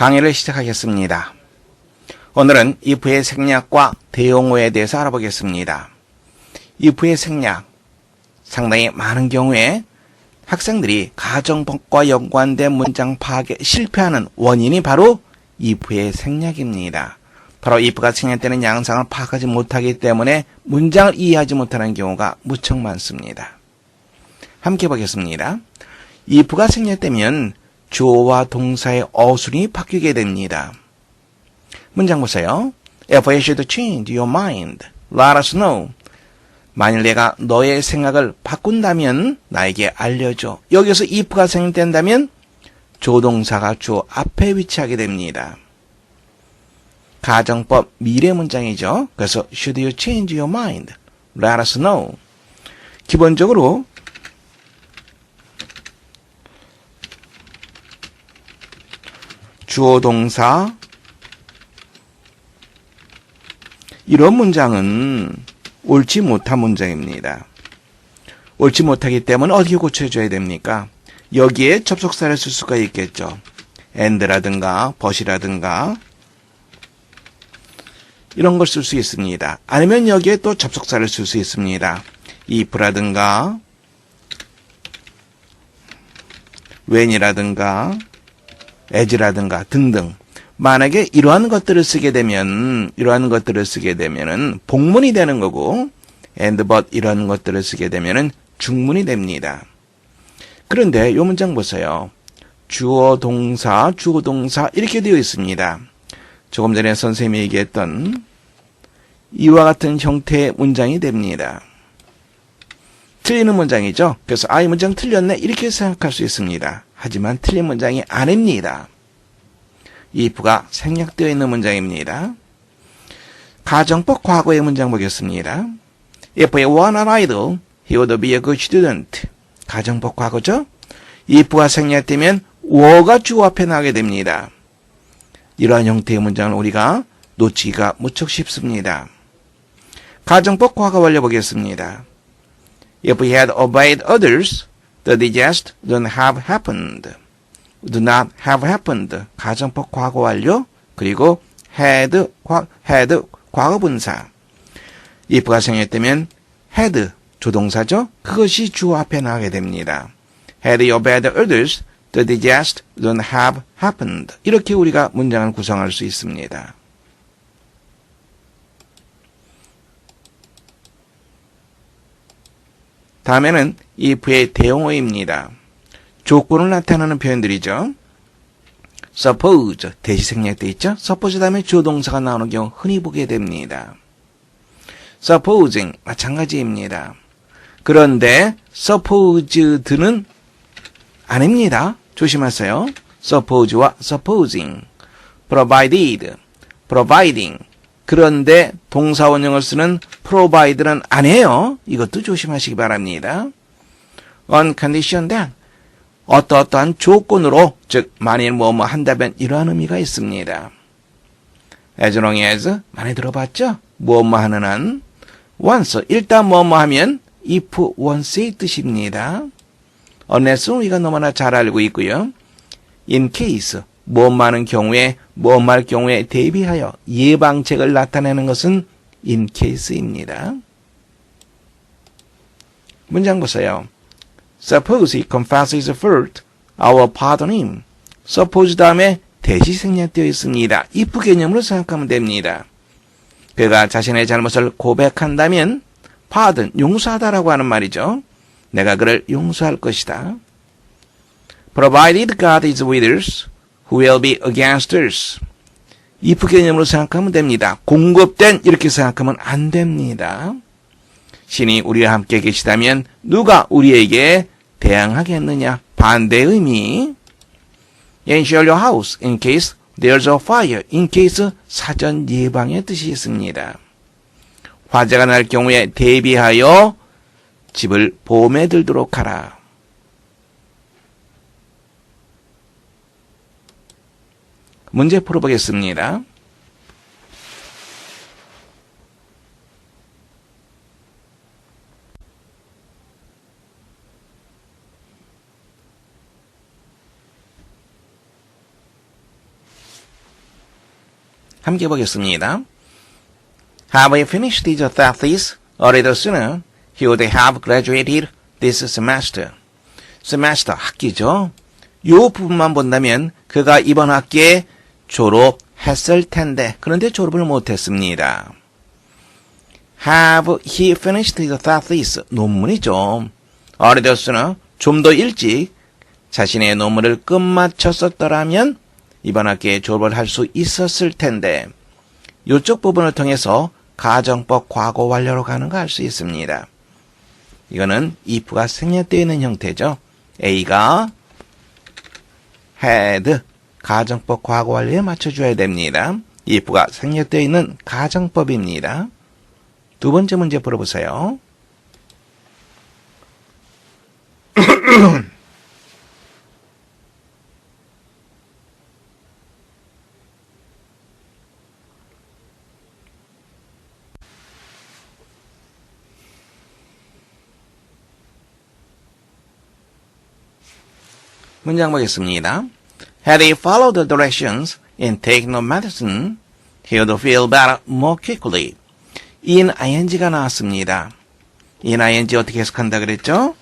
강의를 시작하겠습니다. 오늘은 if의 생략과 대용어에 대해서 알아보겠습니다. if의 생략, 상당히 많은 경우에 학생들이 가정법과 연관된 문장 파악에 실패하는 원인이 바로 if의 생략입니다. 바로 if가 생략되는 양상을 파악하지 못하기 때문에 문장을 이해하지 못하는 경우가 무척 많습니다. 함께 보겠습니다. if가 생략되면 주어와 동사의 어순이 바뀌게 됩니다. 문장 보세요. If I should change your mind, let us know. 만일 내가 너의 생각을 바꾼다면 나에게 알려줘. 여기서 if가 생략된다면 조동사가 주어 앞에 위치하게 됩니다. 가정법 미래 문장이죠. 그래서 should you change your mind, let us know. 기본적으로 주어 동사 이런 문장은 옳지 못한 문장입니다. 옳지 못하기 때문에 어떻게 고쳐줘야 됩니까? 여기에 접속사를 쓸 수가 있겠죠. and라든가 but이라든가 이런 걸 쓸 수 있습니다. 아니면 여기에 또 접속사를 쓸 수 있습니다. if라든가 when이라든가 as라든가 등등. 만약에 이러한 것들을 쓰게 되면은 복문이 되는 거고 and but 이런 것들을 쓰게 되면은 중문이 됩니다. 그런데 이 문장 보세요. 주어 동사 이렇게 되어 있습니다. 조금 전에 선생님이 얘기했던 이와 같은 형태의 문장이 됩니다. 틀리는 문장이죠. 그래서 이 문장 틀렸네 이렇게 생각할 수 있습니다. 하지만 틀린 문장이 아닙니다. if가 생략되어 있는 문장입니다. 가정법 과거의 문장 보겠습니다. If he were an idol, he would be a good student. 가정법 과거죠. if가 생략되면 were가 주어 앞에 나게 됩니다. 이러한 형태의 문장을 우리가 놓치기가 무척 쉽습니다. 가정법 과거 완료 보겠습니다. If he had obeyed others, the disaster would not have happened. 가정법 과거 완료 그리고 had 과거분사. if가 생략되면 had 조동사죠. 그것이 주어 앞에 나가게 됩니다. Had he obeyed others, the disaster would not have happened. 이렇게 우리가 문장을 구성할 수 있습니다. 다음에는 if의 대용어입니다. 조건을 나타내는 표현들이죠. suppose 대시 생략되어 있죠. suppose 다음에 주어동사가 나오는 경우 흔히 보게 됩니다. supposing 마찬가지입니다. 그런데 supposed는 아닙니다. 조심하세요. suppose와 supposing, providing 그런데 동사 원형을 쓰는 provide는 아니에요. 이것도 조심하시기 바랍니다. on condition that 어떠한 조건으로 즉 만일 뭐뭐 한다면 이러한 의미가 있습니다. as long as 많이 들어봤죠? 뭐뭐 하는 한 once 일단 뭐뭐 하면 if once의 뜻입니다. unless는 우리가 너무나 잘 알고 있고요. in case 뭐뭐 하는 경우에 뭐뭐 할 경우에 대비하여 예방책을 나타내는 것은 in case입니다. 문장 보세요. Suppose he confesses his fault, I will pardon him. Suppose 다음에 대시 생략되어 있습니다. if 개념으로 생각하면 됩니다. 그가 자신의 잘못을 고백한다면 pardon, 용서하다라고 하는 말이죠. 내가 그를 용서할 것이다. Provided God is with us, who will be against us. if 개념으로 생각하면 됩니다. 공급된 이렇게 생각하면 안 됩니다. 신이 우리와 함께 계시다면 누가 우리에게 대항하겠느냐? 반대의 의미. Ensure your house in case there's a fire. in case 사전 예방의 뜻이 있습니다. 화재가 날 경우에 대비하여 집을 보험에 들도록 하라. 문제 풀어보겠습니다. 함께 보겠습니다. Have he finished his thesis? A little sooner, he would have graduated this semester. semester, 학기죠. 요 부분만 본다면 그가 이번 학기에 졸업했을 텐데 그런데 졸업을 못했습니다. Have he finished his thesis? 논문이죠. A little sooner, 좀 더 일찍 자신의 논문을 끝마쳤었더라면 이번 학기에 졸업을 할 수 있었을 텐데 이쪽 부분을 통해서 가정법 과거 완료로 가는 거 알 수 있습니다. 이거는 if가 생략되어 있는 형태죠. A가 had 가정법 과거 완료에 맞춰줘야 됩니다. if가 생략되어 있는 가정법입니다. 두 번째 문제 풀어보세요. 문장 보겠습니다. Had he followed the directions and taken the medicine, he would feel better more quickly. in ing가 나왔습니다. in ing 어떻게 해석한다 그랬죠?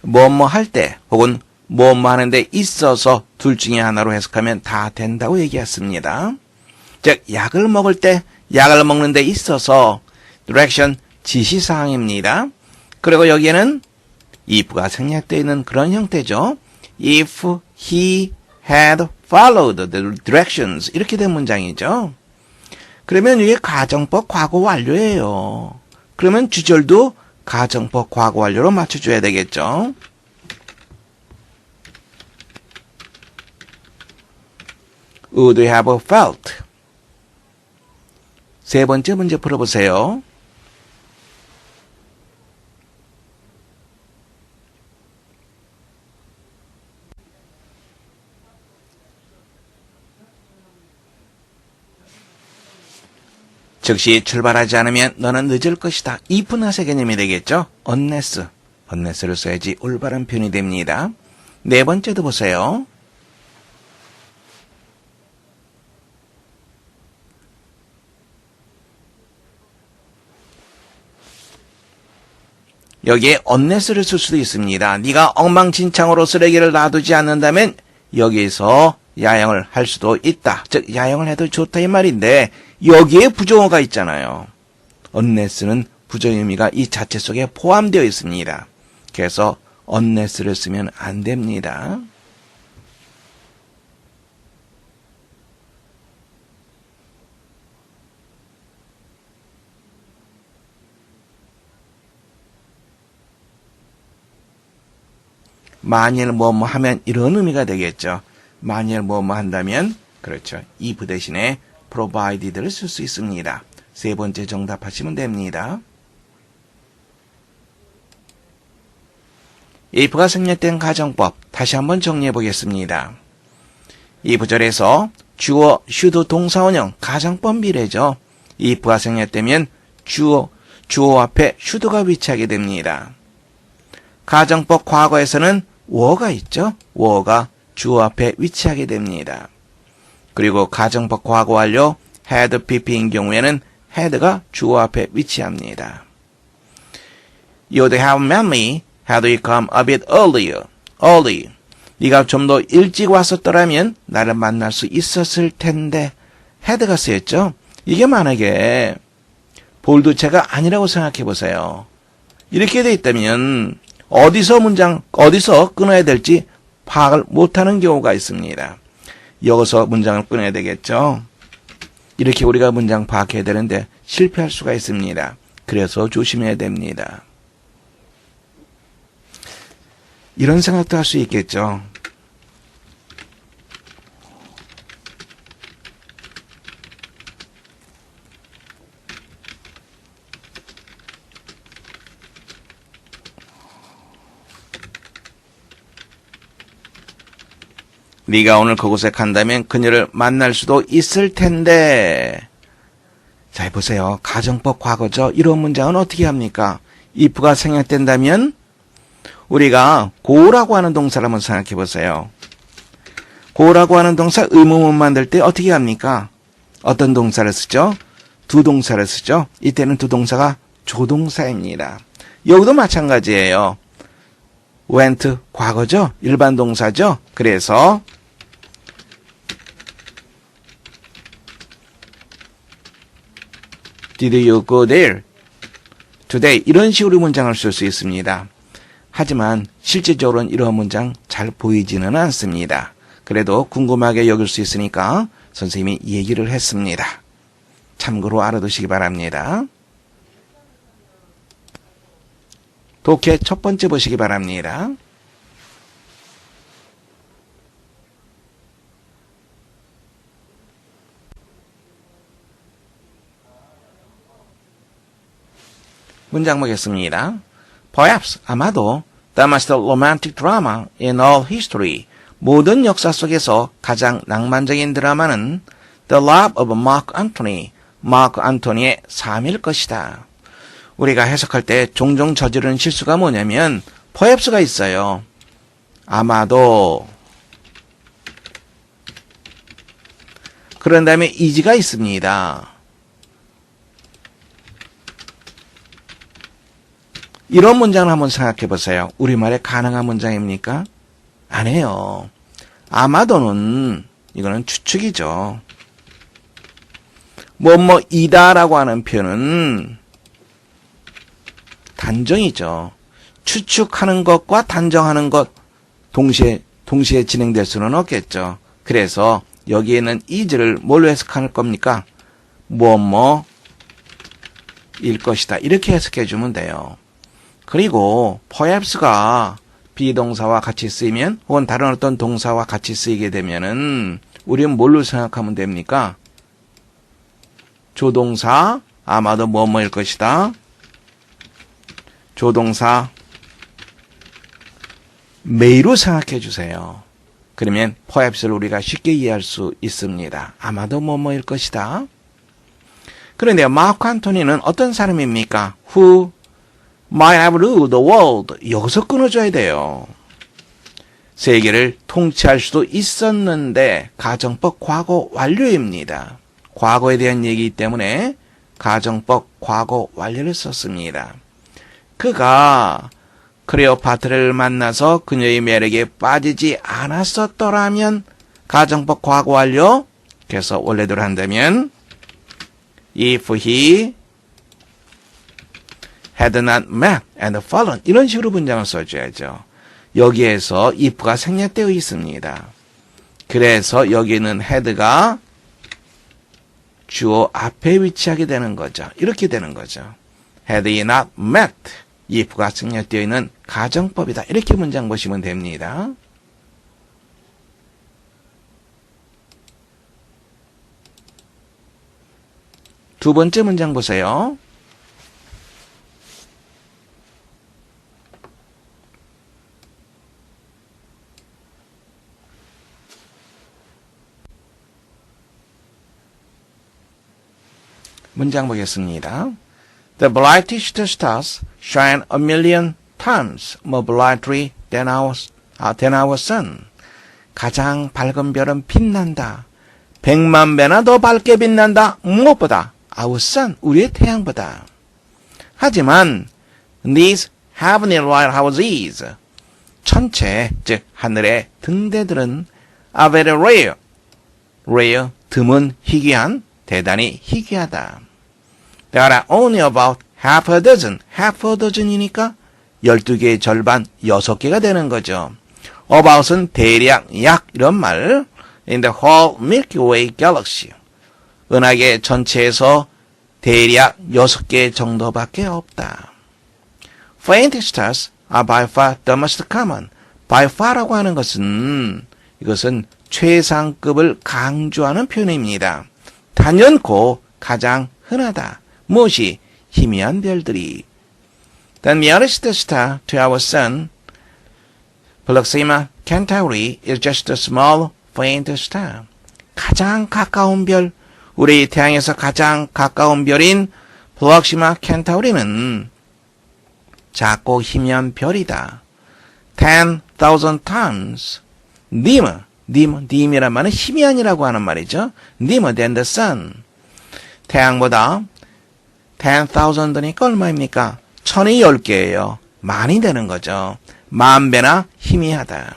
뭐뭐 할 때 혹은 뭐뭐 하는데 있어서 둘 중에 하나로 해석하면 다 된다고 얘기했습니다. 즉 약을 먹을 때 약을 먹는 데 있어서 direction 지시사항입니다. 그리고 여기에는 if가 생략되어 있는 그런 형태죠. If he had followed the directions 이렇게 된 문장이죠. 그러면 이게 가정법 과거 완료예요. 그러면 주절도 가정법 과거 완료로 맞춰줘야 되겠죠. Would have felt. 세 번째 문제 풀어보세요. 즉시 출발하지 않으면 너는 늦을 것이다. if not의 개념이 되겠죠. unless를 써야지 올바른 표현이 됩니다. 네 번째도 보세요. 여기에 unless를 쓸 수도 있습니다. 네가 엉망진창으로 쓰레기를 놔두지 않는다면 여기에서 야영을 할 수도 있다. 즉 야영을 해도 좋다 이 말인데 여기에 부정어가 있잖아요. unless는 부정 의미가 이 자체 속에 포함되어 있습니다. 그래서 unless를 쓰면 안 됩니다. 만일 뭐뭐 하면 이런 의미가 되겠죠. 만일 뭐뭐 한다면 그렇죠. if 대신에 provided를 쓸 수 있습니다. 세 번째 정답하시면 됩니다. if가 생략된 가정법 다시 한번 정리해 보겠습니다. 이 구절에서 주어, should 동사원형 가정법 미래죠. if가 생략되면 주어 앞에 should가 위치하게 됩니다. 가정법 과거에서는 were가 있죠. were가 주어 앞에 위치하게 됩니다. 그리고 가정법 과거 완료 had pp인 경우에는 had가 주어 앞에 위치합니다. You'd have met me had you come a bit earlier. early. 네가 좀 더 일찍 왔었더라면 나를 만날 수 있었을 텐데 had가 쓰였죠. 이게 만약에 볼드체가 아니라고 생각해 보세요. 이렇게 돼 있다면 어디서 끊어야 될지 파악을 못하는 경우가 있습니다. 여기서 문장을 끊어야 되겠죠. 이렇게 우리가 문장 파악해야 되는데 실패할 수가 있습니다. 그래서 조심해야 됩니다. 이런 생각도 할 수 있겠죠. 네가 오늘 그곳에 간다면 그녀를 만날 수도 있을 텐데. 자, 보세요. 가정법 과거죠. 이런 문장은 어떻게 합니까? if가 생략된다면 우리가 go라고 하는 동사를 한번 생각해 보세요. go라고 하는 동사 의문문 만들 때 어떻게 합니까? 어떤 동사를 쓰죠? 두 동사를 쓰죠. 이때는 두 동사가 조동사입니다. 여기도 마찬가지예요. went 과거죠. 일반 동사죠. 그래서 Did you go there today? 이런 식으로 문장을 쓸 수 있습니다. 하지만 실제적으로는 이런 문장 잘 보이지는 않습니다. 그래도 궁금하게 여길 수 있으니까 선생님이 얘기를 했습니다. 참고로 알아두시기 바랍니다. 독해 첫 번째 보시기 바랍니다. 문장 보겠습니다. Perhaps, 아마도 the most romantic drama in all history, 모든 역사 속에서 가장 낭만적인 드라마는 The Love of Mark Antony, 마크 안토니의 삶일 것이다. 우리가 해석할 때 종종 저지르는 실수가 뭐냐면 perhaps가 있어요. 아마도. 그런 다음에 is가 있습니다. 이런 문장을 한번 생각해 보세요. 우리말에 가능한 문장입니까? 아니에요. 아마도는 이거는 추측이죠. 뭐뭐이다라고 하는 표현은 단정이죠. 추측하는 것과 단정하는 것 동시에 진행될 수는 없겠죠. 그래서 여기에는 is를 뭘로 해석할 겁니까? 뭐뭐일 것이다. 이렇게 해석해 주면 돼요. 그리고 perhaps가 비동사와 같이 쓰이면 혹은 다른 어떤 동사와 같이 쓰이게 되면은 우리는 뭘로 생각하면 됩니까? 조동사 아마도 뭐뭐일 것이다. 조동사 may로 생각해 주세요. 그러면 perhaps를 우리가 쉽게 이해할 수 있습니다. 아마도 뭐뭐일 것이다. 그런데 마크 안토니는 어떤 사람입니까? Who might have ruled the world. 여기서 끊어줘야 돼요. 세계를 통치할 수도 있었는데 가정법 과거 완료입니다. 과거에 대한 얘기이기 때문에 가정법 과거 완료를 썼습니다. 그가 클레오파트라를 만나서 그녀의 매력에 빠지지 않았었더라면 가정법 과거 완료. 그래서 원래대로 한다면 if he had not met and fallen 이런 식으로 문장을 써줘야죠. 여기에서 if가 생략되어 있습니다. 그래서 여기는 had가 주어 앞에 위치하게 되는 거죠. 이렇게 되는 거죠. had he not met if가 생략되어 있는 가정법이다. 이렇게 문장 보시면 됩니다. 두 번째 문장 보세요. 문장 보겠습니다. The brightest stars shine a million times more brightly than our sun. 가장 밝은 별은 빛난다. 100만 배나 더 밝게 빛난다. 무엇보다? Our sun, 우리의 태양보다. 하지만 these heavenly lighthouses, 천체, 즉 하늘의 등대들은 are very rare. rare, 드문, 희귀한, 대단히 희귀하다. There are only about half a dozen이니까 12개의 절반 6개가 되는 거죠. about은 대략, 약 이런 말. In the whole Milky Way galaxy. 은하계 전체에서 대략 6개 정도밖에 없다. Faint stars are by far the most common. by far라고 하는 것은 이것은 최상급을 강조하는 표현입니다. 단연코 가장 흔하다. 무엇이? 희미한 별들이. The nearest star to our sun, Proxima Centauri, is just a small faint star. 가장 가까운 별, 우리 태양에서 가장 가까운 별인 Proxima Centauri는 작고 희미한 별이다. 10,000 times. dim이란 말은 희미한이라고 하는 말이죠. dimmer than the sun. 태양보다 10,000더니까 얼마입니까? 1000이 10개예요. 많이 되는 거죠. 10,000배나 희미하다.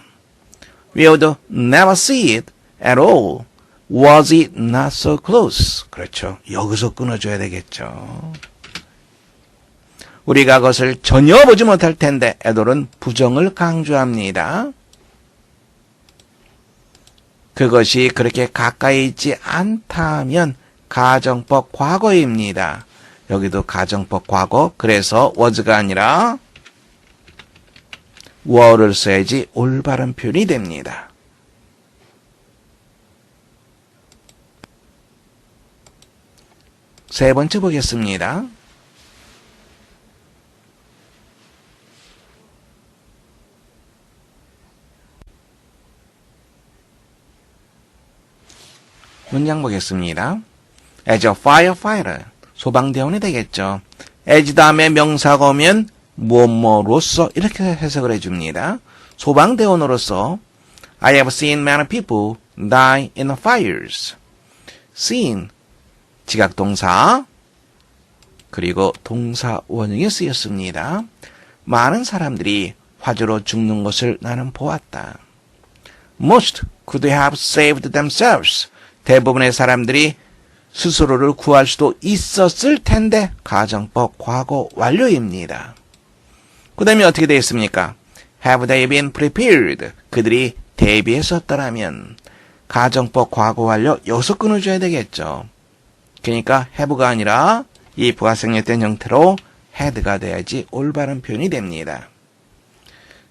We would never see it at all. Was it not so close? 그렇죠. 여기서 끊어줘야 되겠죠. 우리가 그것을 전혀 보지 못할 텐데 에돌은 부정을 강조합니다. 그것이 그렇게 가까이 있지 않다면 가정법 과거입니다. 여기도 가정법 과거. 그래서 was가 아니라 were를 써야지 올바른 표현이 됩니다. 세 번째 보겠습니다. 문장 보겠습니다. As a firefighter, 소방대원이 되겠죠. as 다음에 명사가 오면 뭐뭐로서 이렇게 해석을 해줍니다. 소방대원으로서 I have seen many people die in the fires. seen, 지각동사, 그리고 동사 원형에 쓰였습니다. 많은 사람들이 화재로 죽는 것을 나는 보았다. Most could have saved themselves. 대부분의 사람들이 스스로를 구할 수도 있었을 텐데 가정법 과거 완료입니다. 그 다음에 어떻게 되어 있습니까? Have they been prepared? 그들이 대비했었더라면 가정법 과거 완료 여기서 끊어줘야 되겠죠. 그러니까 have가 아니라 이 부가생략된 형태로 had가 돼야지 올바른 표현이 됩니다.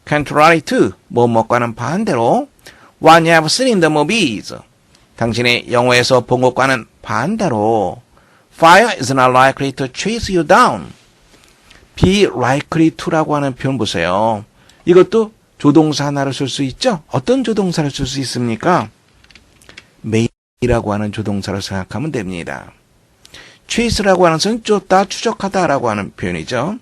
Contrary to 뭐뭐과는 반대로 what you have seen in the movies. 당신이 영화에서 본 것과는 반대로 Fire is not likely to chase you down. be likely to라고 하는 표현 보세요. 이것도 조동사 하나를 쓸 수 있죠? 어떤 조동사를 쓸 수 있습니까? may라고 하는 조동사로 생각하면 됩니다. chase라고 하는 것은 쫓다, 추적하다라고 하는 표현이죠.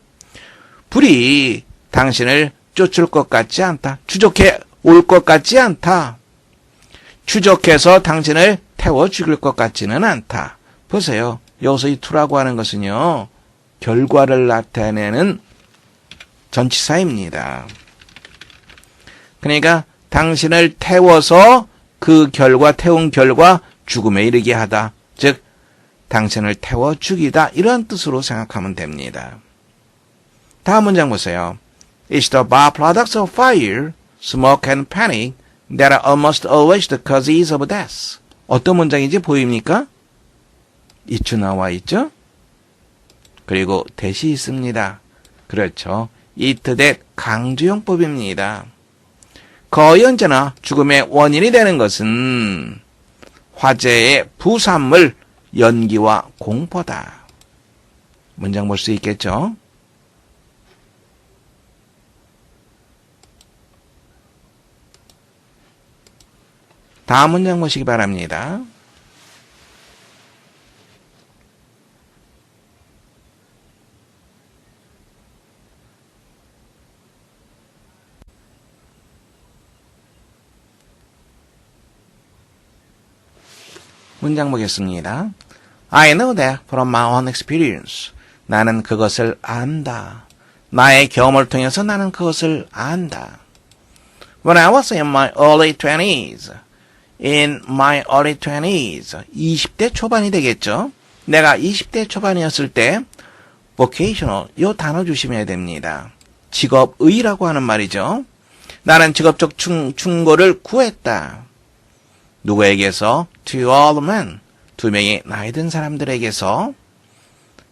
불이 당신을 쫓을 것 같지 않다. 추적해 올 것 같지 않다. 추적해서 당신을 태워 죽일 것 같지는 않다. 보세요. 여기서 이 to라고 하는 것은요. 결과를 나타내는 전치사입니다. 그러니까 당신을 태워서 그 결과, 태운 결과 죽음에 이르게 하다. 즉 당신을 태워 죽이다. 이런 뜻으로 생각하면 됩니다. 다음 문장 보세요. It's the byproducts of fire, smoke and panic that are almost always the causes of death. 어떤 문장인지 보입니까? 이추 나와 있죠? 그리고 대시 있습니다. 그렇죠. it that 강조용법입니다. 거의 언제나 죽음의 원인이 되는 것은 화재의 부산물, 연기와 공포다. 문장 볼 수 있겠죠? 다음 문장 보시기 바랍니다. 문장 보겠습니다. I know that from my own experience. 나는 그것을 안다. 나의 경험을 통해서 나는 그것을 안다. When I was in my early 20s. In my early 20s. 20대 초반이 되겠죠. 내가 20대 초반이었을 때 vocational, 이 단어 조심해야 됩니다. 직업의라고 하는 말이죠. 나는 직업적 충고를 구했다. 누구에게서? To all men. 두 명의 나이 든 사람들에게서.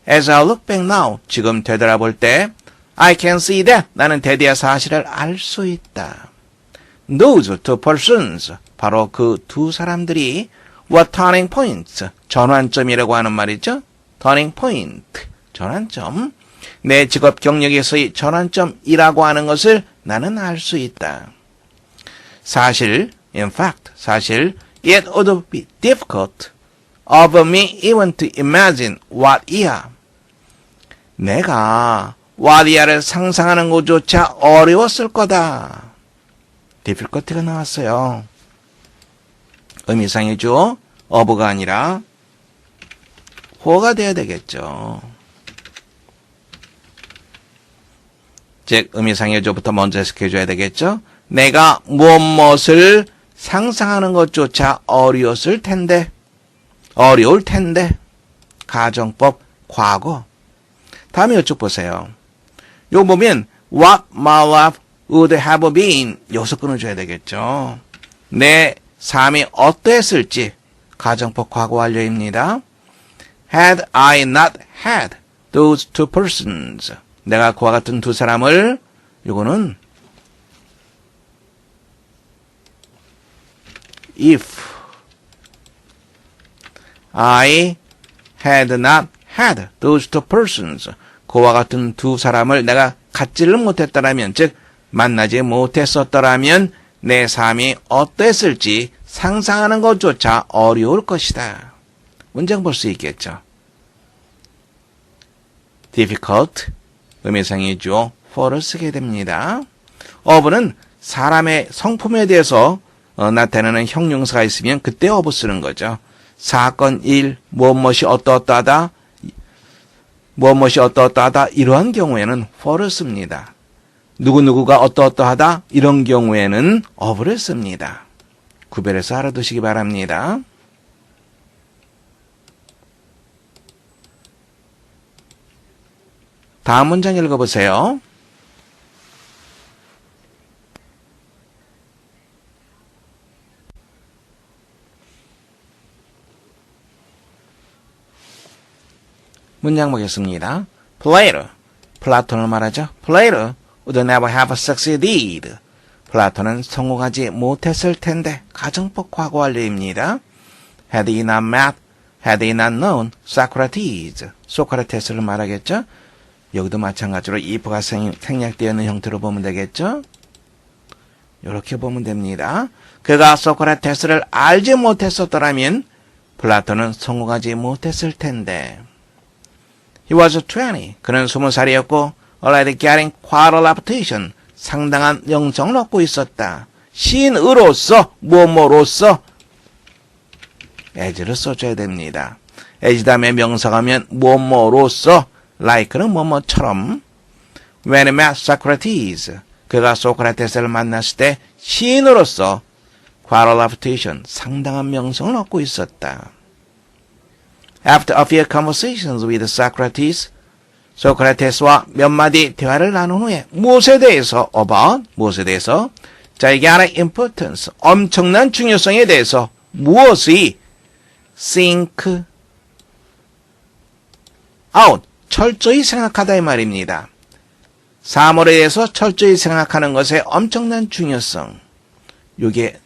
As I look back now. 지금 되돌아볼 때 I can see that. 나는 대대의 사실을 알 수 있다. Those two persons. 바로 그 두 사람들이 were turning points. 전환점이라고 하는 말이죠. turning point. 전환점. 내 직업 경력에서의 전환점이라고 하는 것을 나는 알 수 있다. 사실, in fact, 사실 it would be difficult of me even to imagine what year. 내가 와디아를 상상하는 것조차 어려웠을 거다. difficulty가 나왔어요. 의미상이죠. of가 아니라 for가 돼야 되겠죠. 즉 의미상해줘부터 먼저 해석해줘야 되겠죠. 내가 무엇을 상상하는 것조차 어려울 텐데. 가정법 과거. 다음에 이쪽 보세요. 요 보면 what my life would have been 여기서 끊어줘야 되겠죠. 내 삶이 어떠했을지 가정법 과거 완료입니다. Had I not had those two persons 내가 그와 같은 두 사람을 이거는 if I had not had those two persons 그와 같은 두 사람을 내가 갖지를 못했더라면 즉 만나지 못했었더라면 내 삶이 어땠을지 상상하는 것조차 어려울 것이다. 문장 볼 수 있겠죠. difficult 의미상이죠. for를 쓰게 됩니다. of는 사람의 성품에 대해서 나타내는 형용사가 있으면 그때 of 쓰는 거죠. 사건 1, 무엇이 어떠어떠하다, 이러한 경우에는 for를 씁니다. 누구누구가 어떠어떠하다, 이런 경우에는 of를 씁니다. 구별해서 알아두시기 바랍니다. 다음 문장 읽어보세요. 문장 보겠습니다. Plato, 플라톤을 말하죠. Plato would never have succeeded. 플라톤은 성공하지 못했을 텐데 가정법 과거 완료입니다. Had he not met, had he not known Socrates. 소크라테스를 말하겠죠. 여기도 마찬가지로 if가 생략되어 있는 형태로 보면 되겠죠. 이렇게 보면 됩니다. 그가 소크라테스를 알지 못했었더라면 플라톤은 성공하지 못했을 텐데. He was 20. 그는 20살이었고 already getting quite a reputation. 상당한 명성을 얻고 있었다. 시인으로서 뭐뭐로서 as를 써줘야 됩니다. as 다음에 명사가면 뭐뭐로서 like는 뭐뭐처럼 when he met Socrates 그가 소크라테스를 만났을 때 시인으로서 quite a reputation 상당한 명성을 얻고 있었다. After a few conversations with Socrates 소크라테스와 몇 마디 대화를 나눈 후에 무엇에 대해서 gigantic importance 엄청난 중요성에 대해서 무엇이 think out 철저히 생각하다 이 말입니다. 사물에 대해서 철저히 생각하는 것의 엄청난 중요성. 이게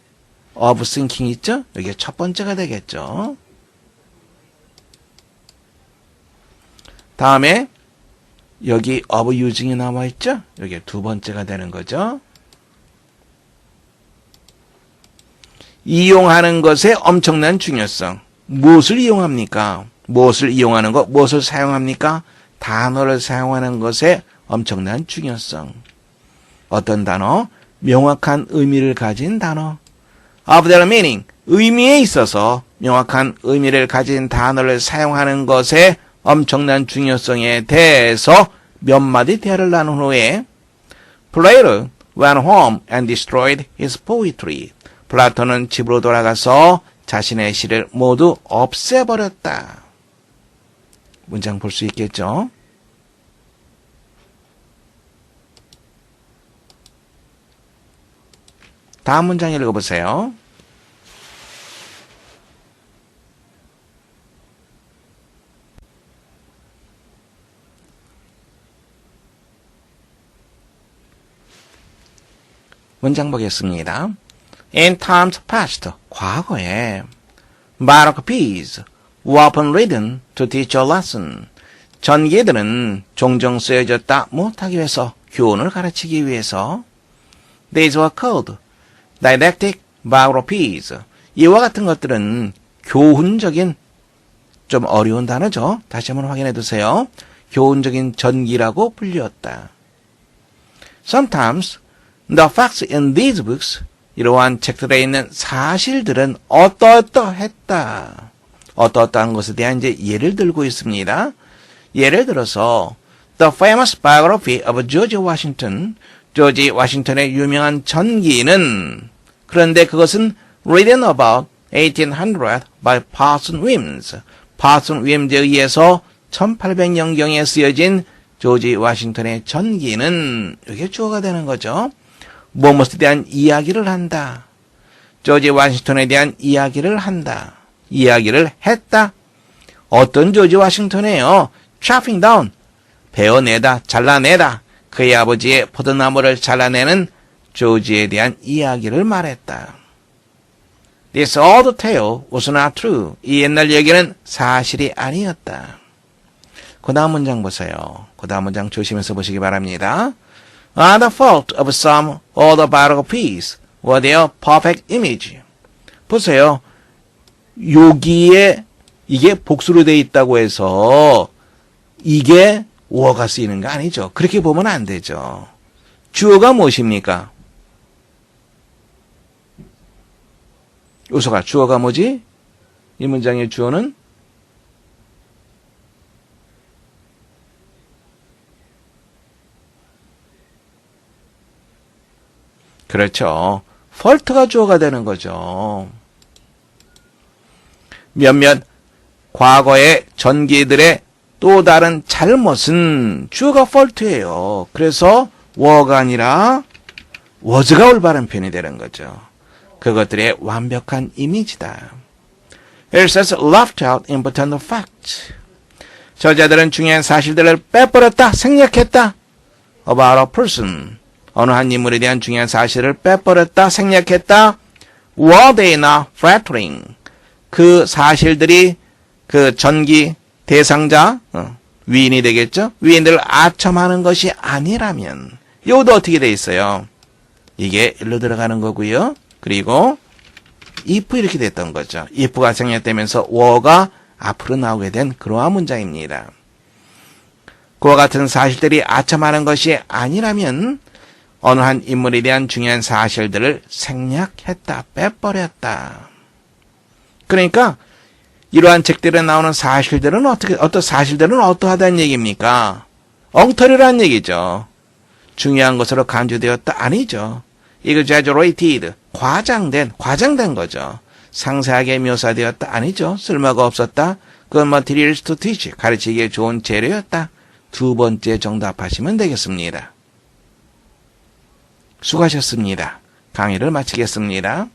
of thinking 있죠? 이게 첫 번째가 되겠죠. 다음에 여기 of using이 나와 있죠? 이게 두 번째가 되는 거죠. 이용하는 것의 엄청난 중요성. 무엇을 이용합니까? 무엇을 이용하는 것, 무엇을 사용합니까? 단어를 사용하는 것의 엄청난 중요성. 어떤 단어? 명확한 의미를 가진 단어. of their meaning, 의미에 있어서 명확한 의미를 가진 단어를 사용하는 것의 엄청난 중요성에 대해서 몇 마디 대화를 나눈 후에 Plato went home and destroyed his poetry. 플라톤은 집으로 돌아가서 자신의 시를 모두 없애버렸다. 문장 볼 수 있겠죠? 다음 문장 읽어보세요. 문장 보겠습니다. In times past, 과거에 biographies were often written to teach a lesson. 전기들은 종종 쓰여졌다 못하기 위해서, 교훈을 가르치기 위해서. These were called didactic biographies. 이와 같은 것들은 교훈적인, 좀 어려운 단어죠. 다시 한번 확인해 두세요. 교훈적인 전기라고 불렸다. Sometimes the facts in these books, 이러한 책들에 있는 사실들은 어떠어떠했다. 어떠어떠한 것에 대한 이제 예를 들고 있습니다. 예를 들어서 The famous biography of George Washington, 조지 워싱턴의 유명한 전기는, 그런데 그것은 written about 1800 by Parson Weems. 파슨 윌리엄즈에 의해서 1800년경에 쓰여진 조지 워싱턴의 전기는 이렇게 주어가 되는 거죠. 무엇에 대한 이야기를 한다. 조지 워싱턴에 대한 이야기를 한다. 이야기를 했다. 어떤 조지 워싱턴이에요? chopping down, 베어내다, 잘라내다. 그의 아버지의 포도나무를 잘라내는 조지에 대한 이야기를 말했다. This old tale was not true. 이 옛날 얘기는 사실이 아니었다. 그 다음 문장 보세요. 그 다음 문장 조심해서 보시기 바랍니다. The fault of some older biographies were their perfect image. 보세요. 여기에 이게 복수로 되어 있다고 해서 이게 were가 쓰이는 거 아니죠. 그렇게 보면 안 되죠. 주어가 무엇입니까? 요소가 주어가 뭐지? 이 문장의 주어는 그렇죠. fault가 주어가 되는 거죠. 몇몇 과거의 전기들의 또 다른 잘못은 주어가 fault예요. 그래서 were가 아니라 was가 올바른 표현이 되는 거죠. 그것들의 완벽한 이미지다. It says left out important facts. 저자들은 중요한 사실들을 빼버렸다, 생략했다. About a person. 어느 한 인물에 대한 중요한 사실을 빼버렸다, 생략했다. Were they not flattering? 그 사실들이 그 전기 대상자, 위인이 되겠죠? 위인들을 아첨하는 것이 아니라면, 이것도 어떻게 돼 있어요? 이게 일로 들어가는 거고요. 그리고 if 이렇게 됐던 거죠. if가 생략되면서 were가 앞으로 나오게 된 그러한 문장입니다. 그와 같은 사실들이 아첨하는 것이 아니라면 어느 한 인물에 대한 중요한 사실들을 생략했다, 빼버렸다. 그러니까 이러한 책들에 나오는 사실들은 어떤 사실들은 어떠하다는 얘기입니까? 엉터리라는 얘기죠. 중요한 것으로 간주되었다 아니죠. exaggerated, 과장된 거죠. 상세하게 묘사되었다 아니죠. 쓸모가 없었다. 그건 materials to teach, 가르치기에 좋은 재료였다. 두 번째 정답하시면 되겠습니다. 수고하셨습니다. 강의를 마치겠습니다.